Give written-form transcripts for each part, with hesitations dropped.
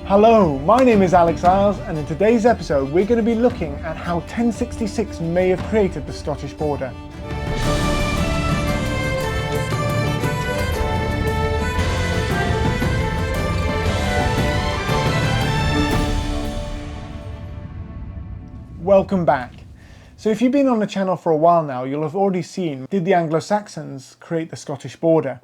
Hello, my name is Alex Iles, and in today's episode we're going to be looking at how 1066 may have created the Scottish border. Welcome back. So if you've been on the channel for a while now, you'll have already seen, did the Anglo-Saxons create the Scottish border?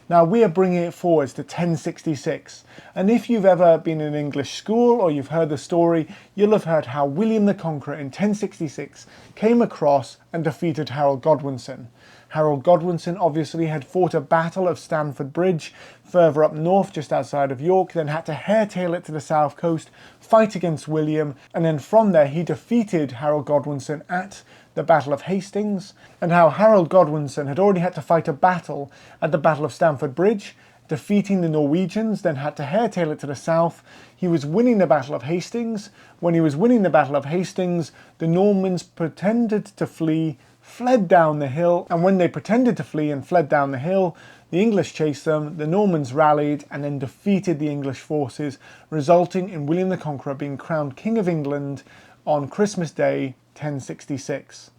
Now we are bringing it forwards to 1066, and if you've ever been in English school or you've heard the story, you'll have heard how William the Conqueror in 1066 came across and defeated Harold Godwinson. Harold Godwinson obviously had fought a Battle of Stamford Bridge further up north just outside of York, then had to hairtail it to the south coast, fight against William, and then from there he defeated Harold Godwinson at the Battle of Hastings, and how Harold Godwinson had already had to fight a battle at the Battle of Stamford Bridge, defeating the Norwegians, then had to hairtail it to the south. He was winning the Battle of Hastings. When he was winning the Battle of Hastings, the Normans pretended to flee, fled down the hill, and when they pretended to flee and fled down the hill, the English chased them, the Normans rallied and then defeated the English forces, resulting in William the Conqueror being crowned King of England on Christmas Day 1066.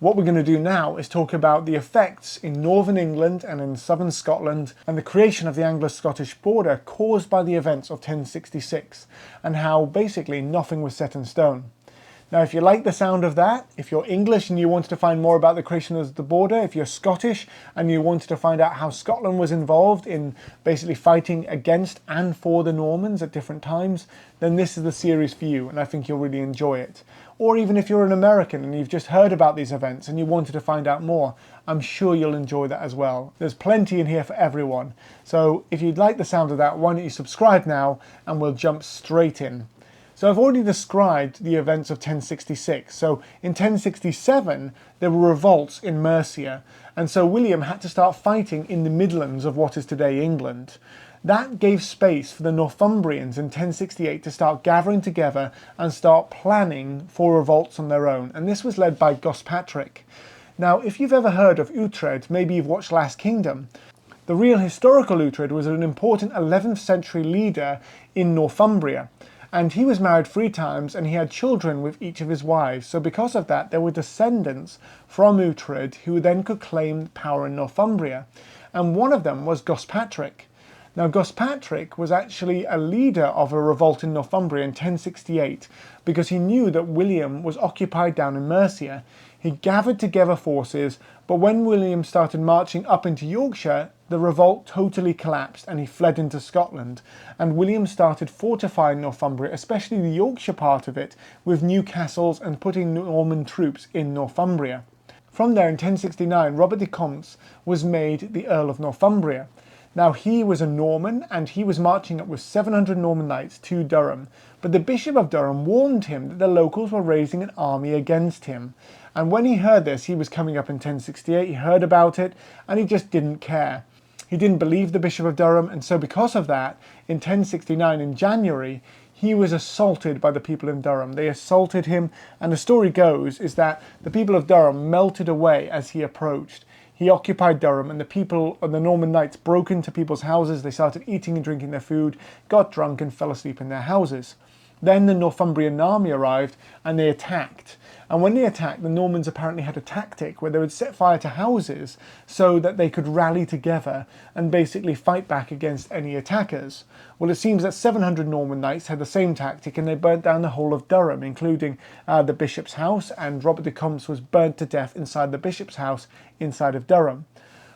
What we're going to do now is talk about the effects in northern England and in southern Scotland and the creation of the Anglo-Scottish border caused by the events of 1066, and how basically nothing was set in stone. Now if you like the sound of that, if you're English and you wanted to find more about the creation of the border, if you're Scottish and you wanted to find out how Scotland was involved in basically fighting against and for the Normans at different times, then this is the series for you, and I think you'll really enjoy it. Or even if you're an American and you've just heard about these events and you wanted to find out more, I'm sure you'll enjoy that as well. There's plenty in here for everyone. So if you'd like the sound of that, why don't you subscribe now and we'll jump straight in. So I've already described the events of 1066. So in 1067, there were revolts in Mercia, and so William had to start fighting in the Midlands of what is today England. That gave space for the Northumbrians in 1068 to start gathering together and start planning for revolts on their own, and this was led by Gospatrick. Now, if you've ever heard of Uhtred, maybe you've watched Last Kingdom. The real historical Uhtred was an important 11th century leader in Northumbria. And he was married 3 times and he had children with each of his wives. So because of that, there were descendants from Uhtred who then could claim power in Northumbria. And one of them was Gospatrick. Now Gospatrick was actually a leader of a revolt in Northumbria in 1068 because he knew that William was occupied down in Mercia. He gathered together forces, but when William started marching up into Yorkshire, the revolt totally collapsed and he fled into Scotland. And William started fortifying Northumbria, especially the Yorkshire part of it, with new castles and putting Norman troops in Northumbria. From there in 1069, Robert de Comtes was made the Earl of Northumbria. Now he was a Norman and he was marching up with 700 Norman knights to Durham, but the Bishop of Durham warned him that the locals were raising an army against him. And when he heard this, he was coming up in 1068, he heard about it and he just didn't care. He didn't believe the Bishop of Durham, and so because of that, in 1069 in January, he was assaulted by the people in Durham. They assaulted him, and the story goes is that the people of Durham melted away as he approached. He occupied Durham, and the people of the Norman knights broke into people's houses. They started eating and drinking their food, got drunk and fell asleep in their houses. Then the Northumbrian army arrived and they attacked. And when they attacked, the Normans apparently had a tactic where they would set fire to houses so that they could rally together and basically fight back against any attackers. Well, it seems that 700 Norman knights had the same tactic and they burnt down the whole of Durham, including the bishop's house, and Robert de Comtes was burnt to death inside the bishop's house inside of Durham.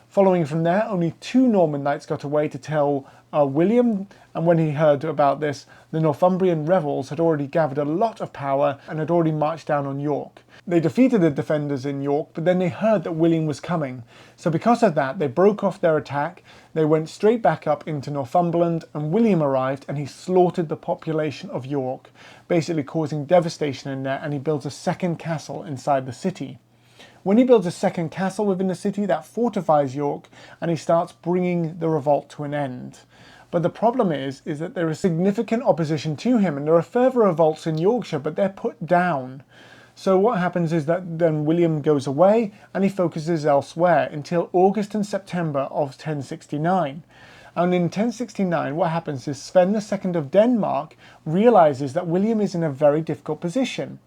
Following from there, only 2 Norman knights got away to tell William, and when he heard about this, the Northumbrian rebels had already gathered a lot of power and had already marched down on York. They defeated the defenders in York, but then they heard that William was coming. So because of that, they broke off their attack, they went straight back up into Northumberland, and William arrived and he slaughtered the population of York, basically causing devastation in there, and he builds a second castle inside the city. When he builds a second castle within the city, that fortifies York, and he starts bringing the revolt to an end. But the problem is that there is significant opposition to him, and there are further revolts in Yorkshire, but they're put down. So what happens is that then William goes away and he focuses elsewhere until August and September of 1069. And in 1069, what happens is Sven II of Denmark realizes that William is in a very difficult position.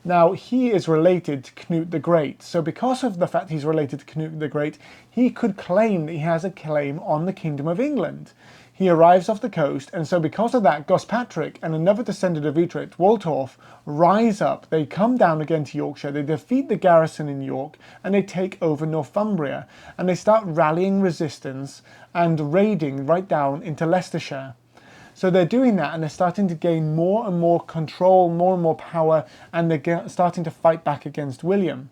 Now, he is related to Knut the Great, so because of the fact he's related to Knut the Great, he could claim that he has a claim on the Kingdom of England. He arrives off the coast, and so because of that, Gospatrick and another descendant of Utrecht, Waltorf, rise up. They come down again to Yorkshire, they defeat the garrison in York, and they take over Northumbria, and they start rallying resistance and raiding right down into Leicestershire. So they're doing that, and they're starting to gain more and more control, more and more power, and they're starting to fight back against William.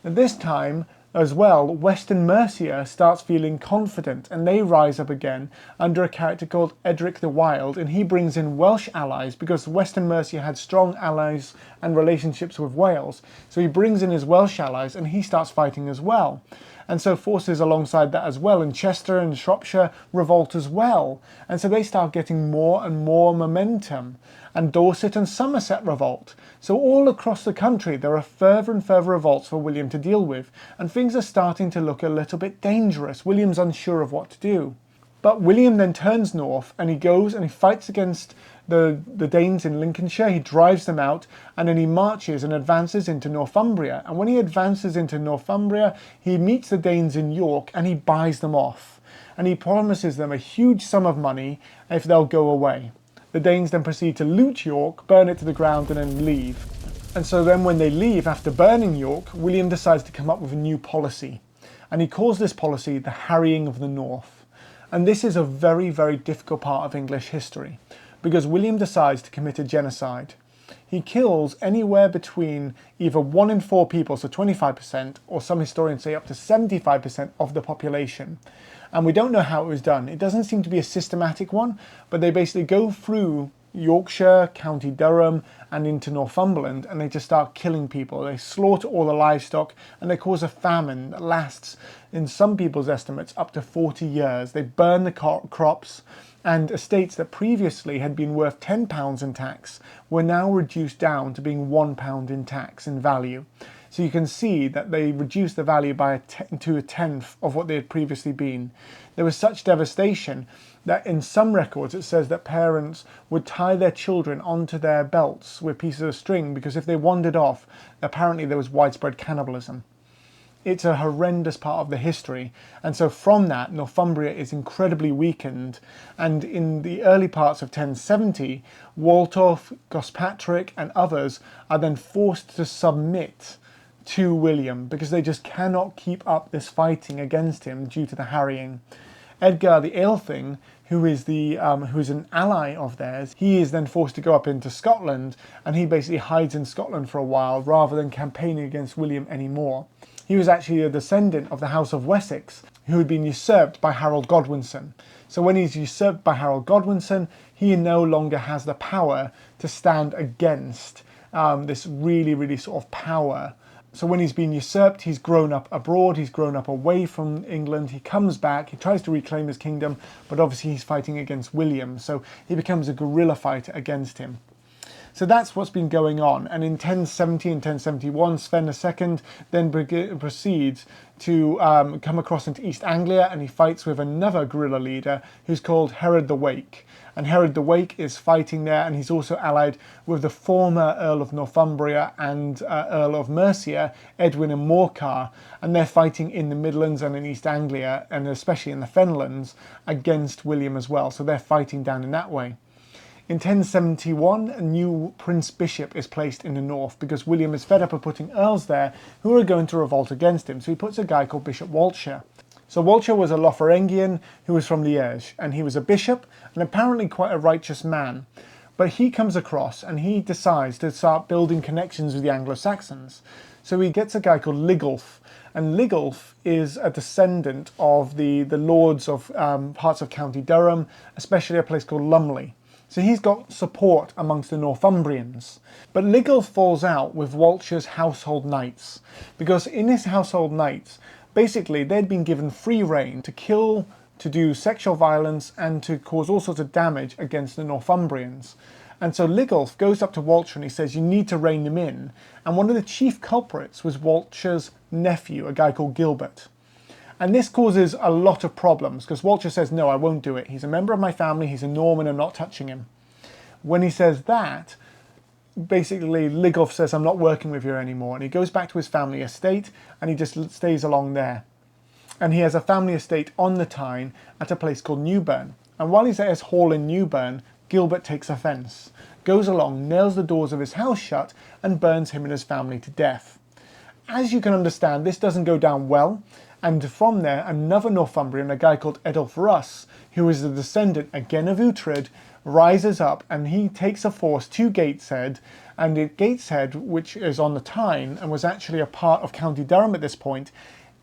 At this time, as well, Western Mercia starts feeling confident, and they rise up again under a character called Edric the Wild, and he brings in Welsh allies because Western Mercia had strong allies and relationships with Wales. So he brings in his Welsh allies and he starts fighting as well. And so forces alongside that as well in Chester and Shropshire revolt as well. And so they start getting more and more momentum. And Dorset and Somerset revolt. So all across the country there are further and further revolts for William to deal with, and things are starting to look a little bit dangerous. William's unsure of what to do. But William then turns north and he goes and he fights against the Danes in Lincolnshire. He drives them out, and then he marches and advances into Northumbria. And when he advances into Northumbria, he meets the Danes in York and he buys them off. And he promises them a huge sum of money if they'll go away. The Danes then proceed to loot York, burn it to the ground, and then leave. And so then when they leave after burning York, William decides to come up with a new policy. And he calls this policy the harrying of the North. And this is a very, very difficult part of English history, because William decides to commit a genocide. He kills anywhere between either 1 in 4 people, so 25%, or some historians say up to 75% of the population. And we don't know how it was done. It doesn't seem to be a systematic one, but they basically go through Yorkshire, County Durham, and into Northumberland, and they just start killing people. They slaughter all the livestock, and they cause a famine that lasts, in some people's estimates, up to 40 years. They burn the crops, and estates that previously had been worth £10 in tax were now reduced down to being £1 in tax in value. So you can see that they reduced the value by to a tenth of what they had previously been. There was such devastation that in some records it says that parents would tie their children onto their belts with pieces of string, because if they wandered off, apparently there was widespread cannibalism. It's a horrendous part of the history, and so from that, Northumbria is incredibly weakened, and in the early parts of 1070, Waltorf, Gospatrick and others are then forced to submit to William because they just cannot keep up this fighting against him due to the harrying. Edgar the Aelfing, who is an ally of theirs, he is then forced to go up into Scotland, and he basically hides in Scotland for a while rather than campaigning against William anymore. He was actually a descendant of the House of Wessex, who had been usurped by Harold Godwinson. So when he's usurped by Harold Godwinson, he no longer has the power to stand against this really, really sort of power. So when he's been usurped, he's grown up abroad, he's grown up away from England, he comes back, he tries to reclaim his kingdom, but obviously he's fighting against William, so he becomes a guerrilla fighter against him. So that's what's been going on, and in 1070 and 1071, Sven II then proceeds to come across into East Anglia, and he fights with another guerrilla leader who's called Herod the Wake. And Herod the Wake is fighting there, and he's also allied with the former Earl of Northumbria and Earl of Mercia, Edwin and Morcar, and they're fighting in the Midlands and in East Anglia, and especially in the Fenlands, against William as well. So they're fighting down in that way. In 1071, a new Prince Bishop is placed in the north because William is fed up of putting earls there who are going to revolt against him. So he puts a guy called Bishop Walcher. So Walcher was a Lotharingian who was from Liège, and he was a bishop and apparently quite a righteous man. But he comes across and he decides to start building connections with the Anglo-Saxons. So he gets a guy called Ligulf, and Ligulf is a descendant of the lords of parts of County Durham, especially a place called Lumley. So he's got support amongst the Northumbrians. But Ligulf falls out with Walcher's household knights, because in his household knights, basically they'd been given free rein to kill, to do sexual violence, and to cause all sorts of damage against the Northumbrians. And so Ligulf goes up to Walcher and he says, you need to rein them in. And one of the chief culprits was Walcher's nephew, a guy called Gilbert. And this causes a lot of problems because Walcher says, no, I won't do it. He's a member of my family, he's a Norman, I'm not touching him. When he says that, basically Ligulf says, I'm not working with you anymore. And he goes back to his family estate and he just stays along there. And he has a family estate on the Tyne at a place called Newburn. And while he's at his hall in Newburn, Gilbert takes offence, goes along, nails the doors of his house shut, and burns him and his family to death. As you can understand, this doesn't go down well, and from there, another Northumbrian, a guy called Edulf Russ, who is the descendant again of Uhtred, rises up and he takes a force to Gateshead, and at Gateshead, which is on the Tyne and was actually a part of County Durham at this point,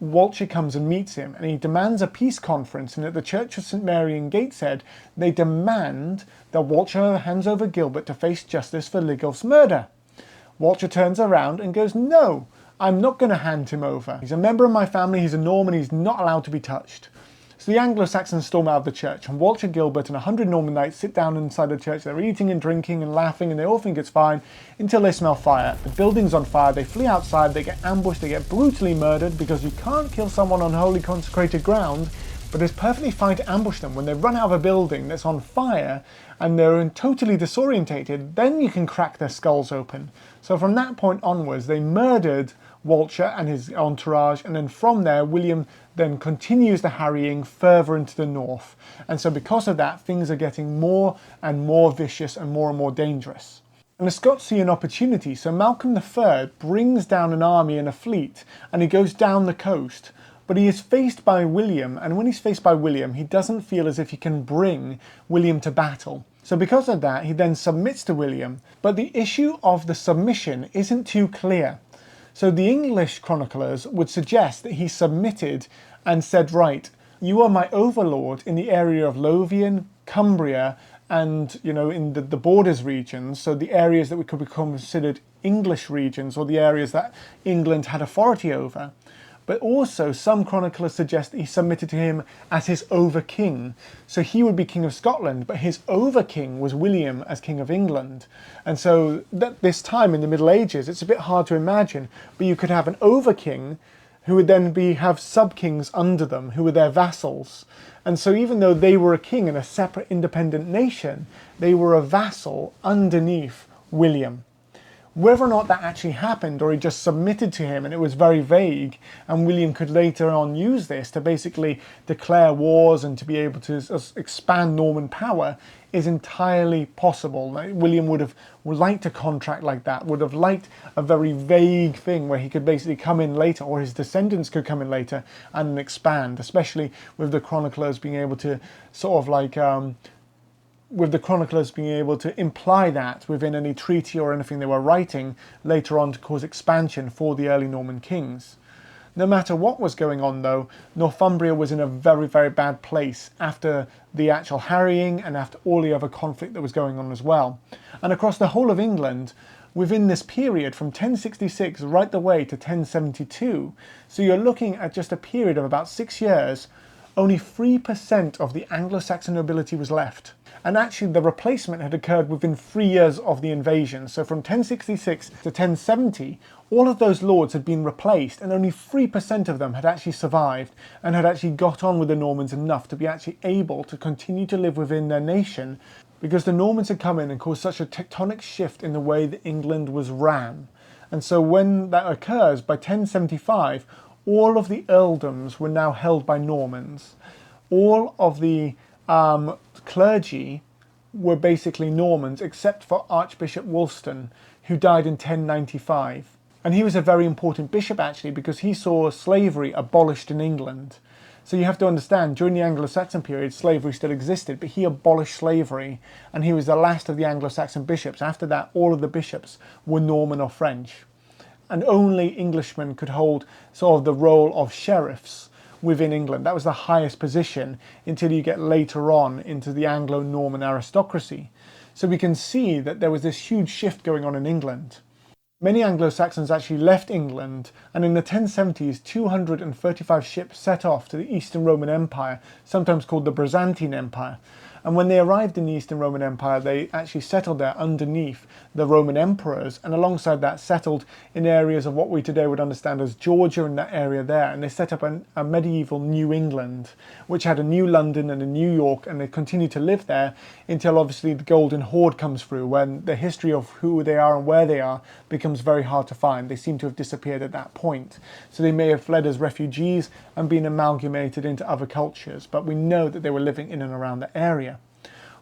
Walcher comes and meets him and he demands a peace conference, and at the Church of St Mary in Gateshead they demand that Walcher hands over Gilbert to face justice for Ligulf's murder. Walcher turns around and goes, no, I'm not going to hand him over. He's a member of my family, he's a Norman, he's not allowed to be touched. So the Anglo-Saxons storm out of the church, and Walcher, Gilbert and 100 Norman knights sit down inside the church. They're eating and drinking and laughing, and they all think it's fine until they smell fire. The building's on fire, they flee outside, they get ambushed, they get brutally murdered, because you can't kill someone on holy consecrated ground, but it's perfectly fine to ambush them. When they run out of a building that's on fire and they're totally disorientated, then you can crack their skulls open. So from that point onwards, they murdered Walcher and his entourage, and then from there William then continues the harrying further into the north, and so because of that things are getting more and more vicious and more dangerous. And the Scots see an opportunity, so Malcolm III brings down an army and a fleet and he goes down the coast, but he is faced by William, and when he's faced by William he doesn't feel as if he can bring William to battle. So because of that he then submits to William, but the issue of the submission isn't too clear. So the English chroniclers would suggest that he submitted and said, right, you are my overlord in the area of Lothian, Cumbria, and in the borders regions, so the areas that we could be considered English regions, or the areas that England had authority over. But also some chroniclers suggest that he submitted to him as his over-king. So he would be king of Scotland, but his over-king was William as king of England. And so at this time in the Middle Ages, it's a bit hard to imagine, but you could have an over-king who would then have sub-kings under them, who were their vassals. And so even though they were a king in a separate independent nation, they were a vassal underneath William. Whether or not that actually happened, or he just submitted to him and it was very vague, and William could later on use this to basically declare wars and to be able to expand Norman power, is entirely possible. William would have liked a contract like that, would have liked a very vague thing where he could basically come in later, or his descendants could come in later and expand, especially with the chroniclers being able to imply that within any treaty or anything they were writing later on to cause expansion for the early Norman kings. No matter what was going on though, Northumbria was in a very bad place after the actual harrying and after all the other conflict that was going on as well. And across the whole of England, within this period from 1066 right the way to 1072, so you're looking at just a period of about 6 years, only 3% of the Anglo-Saxon nobility was left. And actually the replacement had occurred within 3 years of the invasion. So from 1066 to 1070, all of those lords had been replaced, and only 3% of them had actually survived and had actually got on with the Normans enough to be actually able to continue to live within their nation, because the Normans had come in and caused such a tectonic shift in the way that England was ran. And so when that occurs, by 1075, all of the earldoms were now held by Normans. All of the clergy were basically Normans, except for Archbishop Wulstan, who died in 1095. And he was a very important bishop actually, because he saw slavery abolished in England. So you have to understand, during the Anglo-Saxon period, slavery still existed, but he abolished slavery, and he was the last of the Anglo-Saxon bishops. After that, all of the bishops were Norman or French. And only Englishmen could hold sort of the role of sheriffs within England. That was the highest position until you get later on into the Anglo-Norman aristocracy. So we can see that there was this huge shift going on in England. Many Anglo-Saxons actually left England, and in the 1070s 235 ships set off to the Eastern Roman Empire, sometimes called the Byzantine Empire. And when they arrived in the Eastern Roman Empire, they actually settled there underneath the Roman emperors, and alongside that settled in areas of what we today would understand as Georgia and that area there. And they set up a medieval New England, which had a new London and a New York, and they continued to live there until obviously the Golden Horde comes through, when the history of who they are and where they are becomes very hard to find. They seem to have disappeared at that point. So they may have fled as refugees and been amalgamated into other cultures, but we know that they were living in and around the area.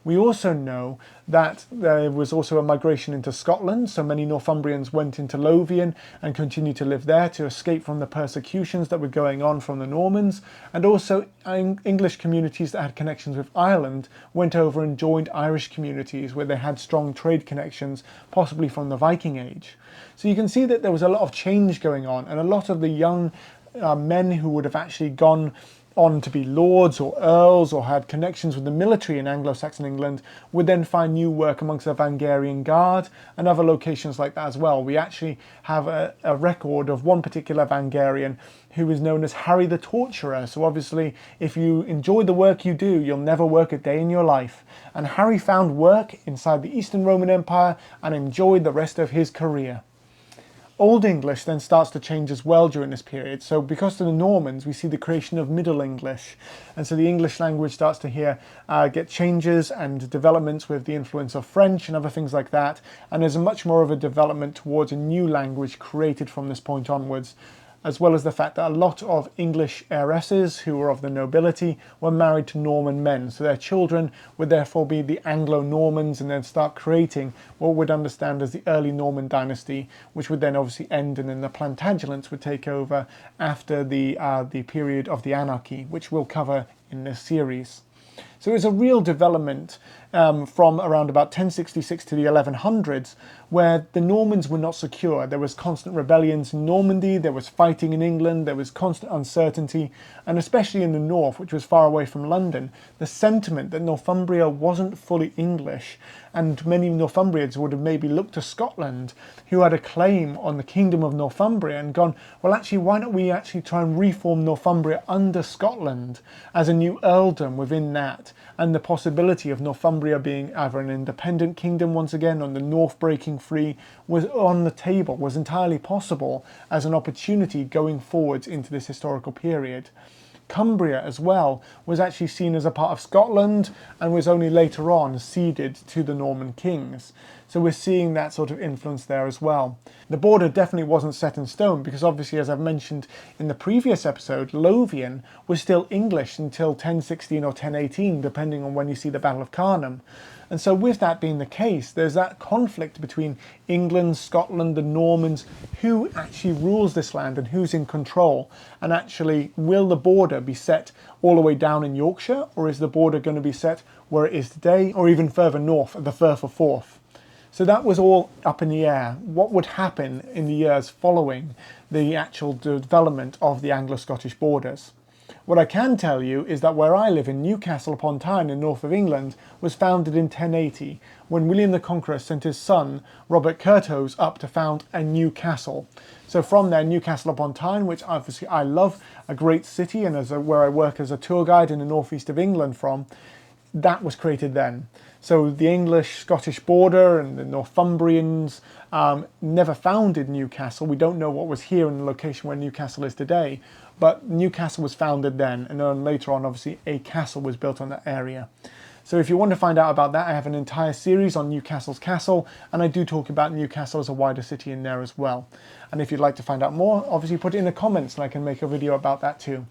We also know that there was also a migration into Scotland, so many Northumbrians went into Lothian and continued to live there to escape from the persecutions that were going on from the Normans, and also English communities that had connections with Ireland went over and joined Irish communities where they had strong trade connections, possibly from the Viking Age. So you can see that there was a lot of change going on, and a lot of the young men who would have actually gone on to be lords or earls or had connections with the military in Anglo-Saxon England would then find new work amongst the Varangian Guard and other locations like that as well. We actually have a record of one particular Varangian who is known as Harry the Torturer. So obviously, if you enjoy the work you do, you'll never work a day in your life. And Harry found work inside the Eastern Roman Empire and enjoyed the rest of his career. Old English then starts to change as well during this period. So because of the Normans, we see the creation of Middle English. And so the English language starts to get changes and developments with the influence of French and other things like that. And there's a much more of a development towards a new language created from this point onwards, as well as the fact that a lot of English heiresses who were of the nobility were married to Norman men. So their children would therefore be the Anglo-Normans and then start creating what we'd understand as the early Norman dynasty, which would then obviously end, and then the Plantagenets would take over after the period of the anarchy, which we'll cover in this series. So it was a real development from around about 1066 to the 1100s, where the Normans were not secure. There was constant rebellions in Normandy, there was fighting in England, there was constant uncertainty, and especially in the north, which was far away from London, the sentiment that Northumbria wasn't fully English, and many Northumbrians would have maybe looked to Scotland, who had a claim on the kingdom of Northumbria, and gone, well actually, why don't we actually try and reform Northumbria under Scotland as a new earldom within that, and the possibility of Northumbria being either an independent kingdom once again, or the north breaking free, was on the table, was entirely possible as an opportunity going forwards into this historical period. Cumbria as well was actually seen as a part of Scotland and was only later on ceded to the Norman kings. So we're seeing that sort of influence there as well. The border definitely wasn't set in stone because obviously, as I've mentioned in the previous episode, Lothian was still English until 1016 or 1018, depending on when you see the Battle of Carnham. And so with that being the case, there's that conflict between England, Scotland, the Normans, who actually rules this land and who's in control. And actually, will the border be set all the way down in Yorkshire, or is the border going to be set where it is today, or even further north at the Firth of Forth? So that was all up in the air. What would happen in the years following the actual development of the Anglo-Scottish borders? What I can tell you is that where I live in Newcastle upon Tyne in north of England was founded in 1080, when William the Conqueror sent his son Robert Curthose up to found a new castle. So from there, Newcastle upon Tyne, which obviously I love, a great city, and where I work as a tour guide in the northeast of England from, that was created then. So the English-Scottish border and the Northumbrians never founded Newcastle. We don't know what was here in the location where Newcastle is today, but Newcastle was founded then, and then later on, obviously, a castle was built on that area. So if you want to find out about that, I have an entire series on Newcastle's castle, and I do talk about Newcastle as a wider city in there as well. And if you'd like to find out more, obviously put it in the comments and I can make a video about that too.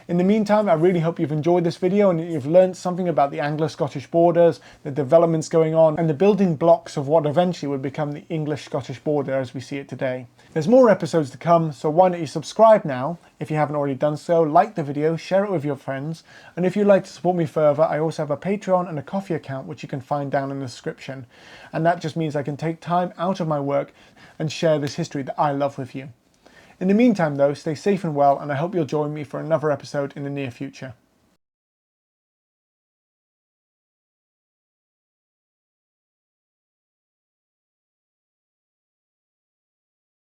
In the meantime, I really hope you've enjoyed this video and you've learned something about the Anglo-Scottish borders, the developments going on, and the building blocks of what eventually would become the English-Scottish border as we see it today. There's more episodes to come, so why don't you subscribe now if you haven't already done so, like the video, share it with your friends, and if you'd like to support me further, I also have a Patreon and a Ko-fi account which you can find down in the description. And that just means I can take time out of my work and share this history that I love with you. In the meantime though, stay safe and well, and I hope you'll join me for another episode in the near future.